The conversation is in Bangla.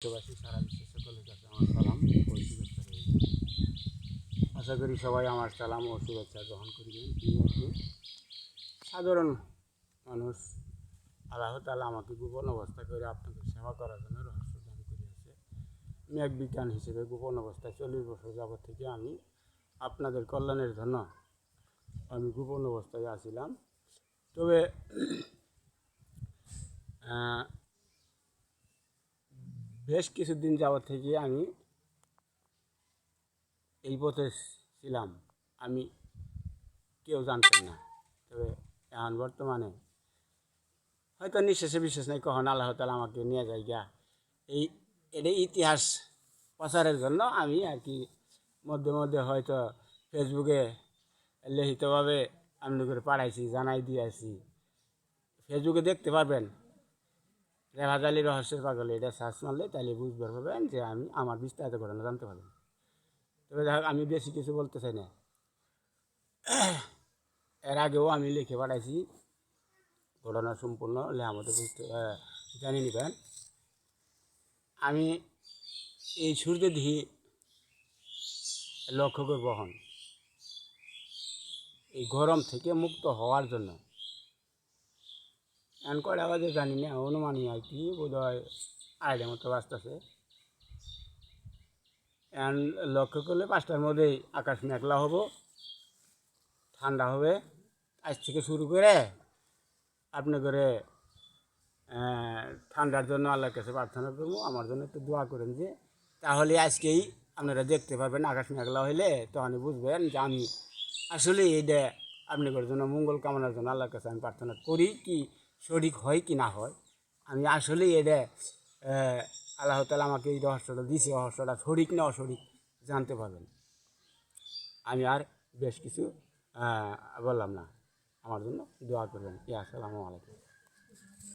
দেশবাসী সারা বিশ্বের সকলের কাছে আমার সালাম ও শুভেচ্ছা রইল। আশা করি সবাই আমার সালাম ও শুভেচ্ছা গ্রহণ করিবেন। তিনি একটি সাধারণ মানুষ। আল্লাহ তাআলা আমাকে গোপন অবস্থা করে আপনাদের সেবা করার জন্য রহস্য দান করিয়াছে। আমি এক বিজ্ঞান হিসেবে গোপন অবস্থায় 40 বছর যাবৎ থেকে আমি আপনাদের কল্যাণের জন্য আমি গোপন অবস্থায় আছিলাম। তবে বেশ কিছুদিন যাবৎ থেকে আমি এই পথে ছিলাম, আমি কেউ জানতেন না। তবে এখন বর্তমানে হয়তো নিঃশেষে বিশেষ নাই, কখন আল্লাহ তাআলা আমাকে নিয়ে যায় গিয়া এটা ইতিহাস প্রচারের জন্য আমি আর কি মধ্যে মধ্যে হয়তো ফেসবুকে লিখিতভাবে আমি করে পাঠাইছি, জানাই দিয়েছি। ফেসবুকে দেখতে পারবেন রেভাজ আলী রহস্যের পাগল, এটা সার্চ মারলে তাহলে বুঝতে পারবেন যে আমি আমার বিস্তারিত ঘটনা জানতে পারবেন। তবে দেখ, আমি বেশি কিছু বলতে চাই না। এর আগেও আমি লিখে পাঠাইছি, ঘটনা সম্পূর্ণ হলে আমাদের জানিয়ে নেবেন। আমি এই সূর্যদিহি লক্ষ্য করব হন এই গরম থেকে মুক্ত হওয়ার জন্য। এখন কয়টা বাজে জানি না, অনুমানই আর কি বোধ হয় 2:30 মতো বাজতেছে। এখন লক্ষ্য করলে 5টার মধ্যেই আকাশ মেঘলা হবো, ঠান্ডা হবে। আজ থেকে শুরু করে আপনি করে ঠান্ডার জন্য আল্লাহর কাছে প্রার্থনা করবো। আমার জন্য একটু দোয়া করেন, যে তাহলে আজকেই আপনারা দেখতে পারবেন আকাশ মেঘলা হইলে, তখন বুঝবেন যে আমি আসলে এইটা আপনাদের জন্য মঙ্গল কামনার জন্য আল্লাহর কাছে আমি প্রার্থনা করি, কি সঠিক হয় কি না হয়। আমি আসলেই এটা আল্লাহ তাআলা আমাকে এই রহস্যটা দিয়েছে, রহস্যটা সঠিক না অসঠিক জানতে পারবেন। আমি আর বেশ কিছু বললাম না, আমার জন্য দোয়া করবেন। আসসালামু আলাইকুম।